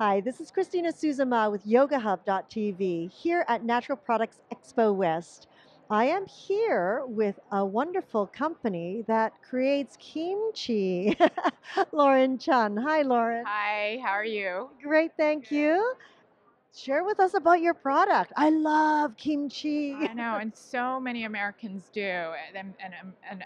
Hi, this is Christina Souza Ma with YogaHub.tv here at Natural Products Expo West. I am here with a wonderful company that creates kimchi. Lauryn Chung. Hi, Lauren. Hi, how are you? Great, thank you. Share with us about your product. I love kimchi. I know, and so many Americans do, and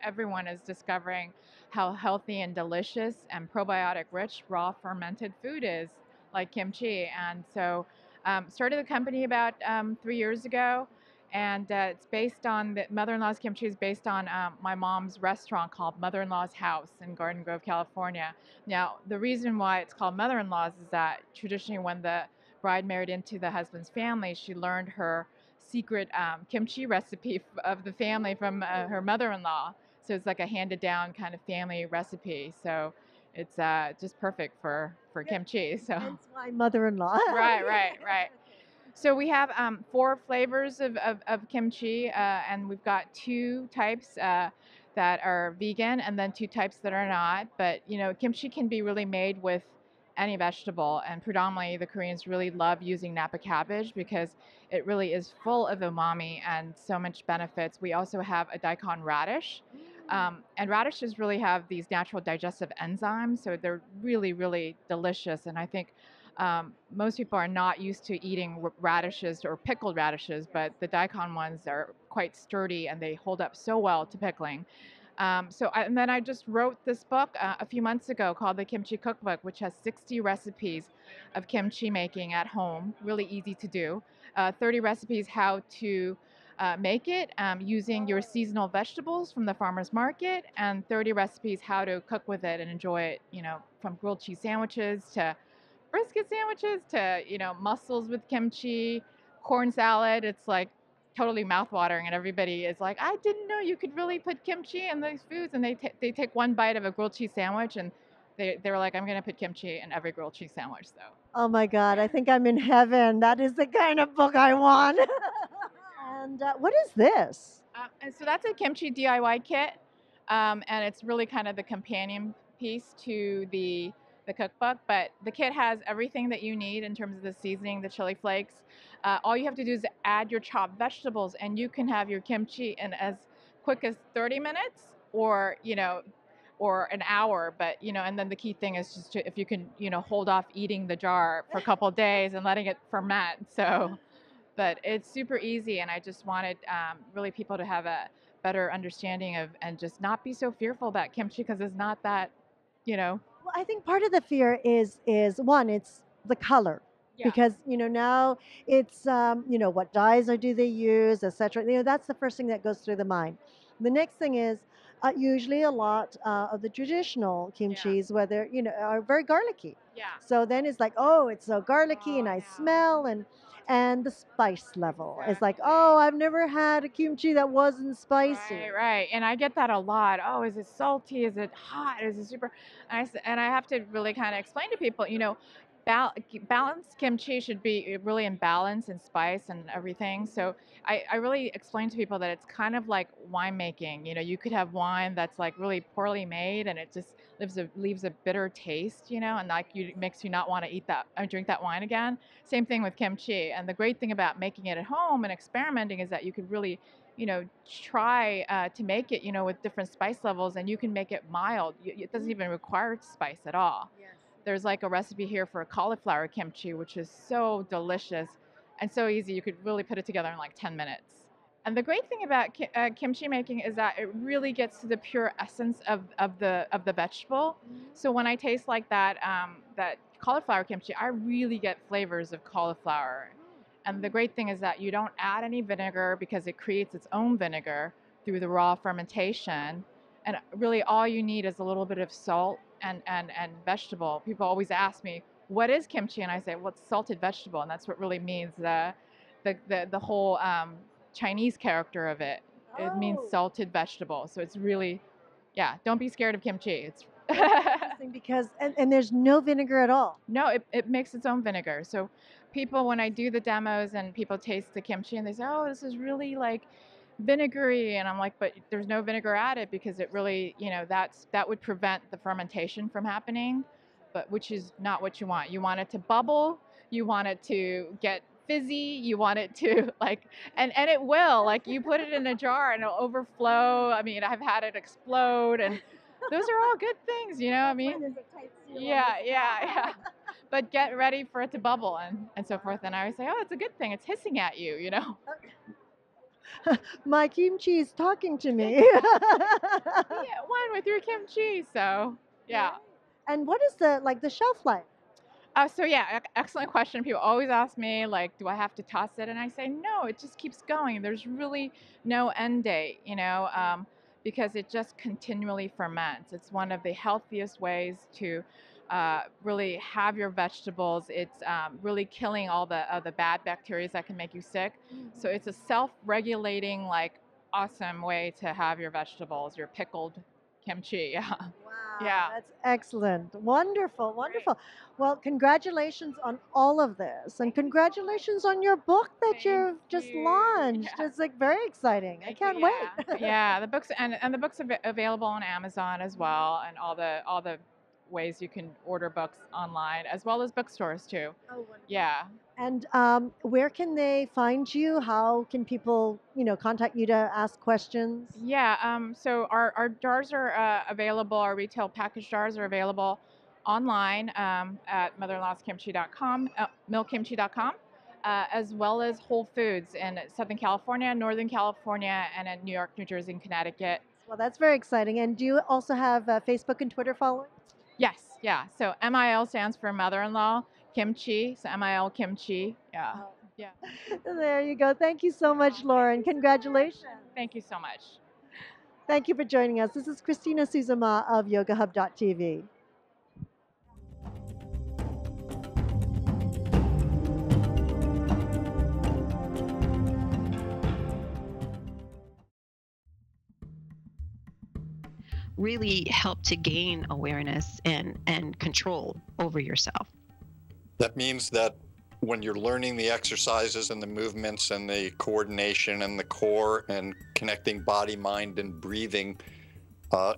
everyone is discovering how healthy and delicious and probiotic rich raw fermented food is, like kimchi. And so, started the company about 3 years ago, and it's based on the Mother-in-Law's Kimchi is based on my mom's restaurant called Mother-in-Law's House in Garden Grove, California. Now, the reason why it's called Mother-in-Law's is that traditionally, when the bride married into the husband's family, she learned her secret kimchi recipe of the family from her mother-in-law. So it's like a handed down kind of family recipe. So it's just perfect for kimchi. So Hence my mother-in-law. right. So we have four flavors of kimchi, and we've got two types that are vegan, and then two types that are not. But kimchi can be really made with any vegetable, and predominantly the Koreans really love using Napa cabbage because it really is full of umami and so much benefits. We also have a daikon radish, and radishes really have these natural digestive enzymes, so they're really delicious. And I think most people are not used to eating radishes or pickled radishes, but the daikon ones are quite sturdy and they hold up so well to pickling. And then I just wrote this book a few months ago called The Kimchi Cookbook, which has 60 recipes of kimchi making at home, really easy to do. 30 recipes how to make it using your seasonal vegetables from the farmer's market, and 30 recipes how to cook with it and enjoy it, from grilled cheese sandwiches to brisket sandwiches to mussels with kimchi, corn salad. It's like totally mouthwatering, and everybody is like, I didn't know you could really put kimchi in these foods. And they take one bite of a grilled cheese sandwich, and they were like, I'm gonna put kimchi in every grilled cheese sandwich. So Oh my God, I think I'm in heaven. That is the kind of book I want. And what is this? and so that's a kimchi DIY kit, and it's really kind of the companion piece to the cookbook. But the kit has everything that you need in terms of the seasoning, the chili flakes. All you have to do is add your chopped vegetables, and you can have your kimchi in as quick as 30 minutes, or an hour. But and then the key thing is just if you can hold off eating the jar for a couple of days and letting it ferment. So but it's super easy, and I just wanted really people to have a better understanding of and just not be so fearful about kimchi because it's not that, you know. Well, I think part of the fear is one, it's the color. Yeah. Because now it's what dyes do they use, etc. That's the first thing that goes through the mind. The next thing is usually a lot of the traditional Yeah. kimchis, whether are very garlicky. Yeah. So then it's like, oh, it's so garlicky, Oh, and I I know. smell, and the spice level is like, Exactly. oh, I've never had a kimchi that wasn't spicy. Right. And I get that a lot. Oh, is it salty? Is it hot? Is it super? And I have to really kind of explain to people, balanced kimchi should be really in balance and spice and everything. So I really explain to people that it's kind of like winemaking. You could have wine that's like really poorly made and it just leaves a bitter taste, and like makes you not want to eat that or drink that wine again. Same thing with kimchi. And the great thing about making it at home and experimenting is that you could really try to make it, with different spice levels, and you can make it mild. It doesn't even require spice at all. Yes. There's like a recipe here for a cauliflower kimchi, which is so delicious and so easy. You could really put it together in like 10 minutes. And the great thing about kimchi making is that it really gets to the pure essence of the vegetable. So when I taste like that cauliflower kimchi, I really get flavors of cauliflower. And the great thing is that you don't add any vinegar because it creates its own vinegar through the raw fermentation. And really, all you need is a little bit of salt and vegetable. People always ask me, what is kimchi? And I say, well, it's salted vegetable. And that's what really means the whole Chinese character of it. It means Oh. salted vegetable. So it's really, yeah, don't be scared of kimchi. It's Interesting because and there's no vinegar at all. No, it makes its own vinegar. So people, when I do the demos and people taste the kimchi and they say, oh, this is really like vinegary. And I'm like, but there's no vinegar added because it really, that would prevent the fermentation from happening. but which is not what you want. You want it to bubble, you want it to get fizzy, you want it to like, and it will, like you put it in a jar and it'll overflow. I mean, I've had it explode, and those are all good things, you know. I mean, yeah. But get ready for it to bubble and so forth. And I always say, oh, it's a good thing. It's hissing at you, you know. My kimchi is talking to me. Yeah, one with your kimchi. So yeah. And what is the shelf life? So yeah, excellent question. People always ask me like, do I have to toss it? And I say no. It just keeps going. There's really no end date, you know, because it just continually ferments. It's one of the healthiest ways to really have your vegetables. It's really killing all the bad bacteria that can make you sick. So it's a self-regulating, like, awesome way to have your vegetables, your pickled kimchi. Yeah. Wow, Yeah. that's excellent. Wonderful, wonderful. Well, congratulations on all of this, and congratulations on your book that Thank you've just you. launched. Yeah. It's like very exciting. I Thank you. can't Yeah. wait. Yeah, the books and the books are available on Amazon as well, and all the ways you can order books online, as well as bookstores too. Oh, wonderful. Yeah. And where can they find you? How can people, contact you to ask questions? Yeah. So our jars are available. Our retail package jars are available online at motherlawskimchi.com, milkkimchi.com. As well as Whole Foods in Southern California, Northern California, and in New York, New Jersey, and Connecticut. Well, that's very exciting. And do you also have Facebook and Twitter following? Yes, yeah. So MIL stands for mother-in-law kimchi. So MIL kimchi. Yeah. Oh. Yeah. There you go. Thank you so much, Lauren. Congratulations. Thank you so much. Thank you for joining us. This is Christina Souza Ma of YogaHub.tv. Really help to gain awareness and control over yourself. That means that when you're learning the exercises and the movements and the coordination and the core and connecting body, mind, and breathing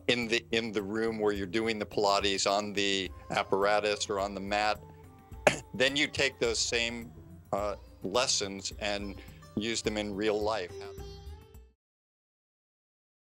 in the room where you're doing the Pilates on the apparatus or on the mat, then you take those same lessons and use them in real life.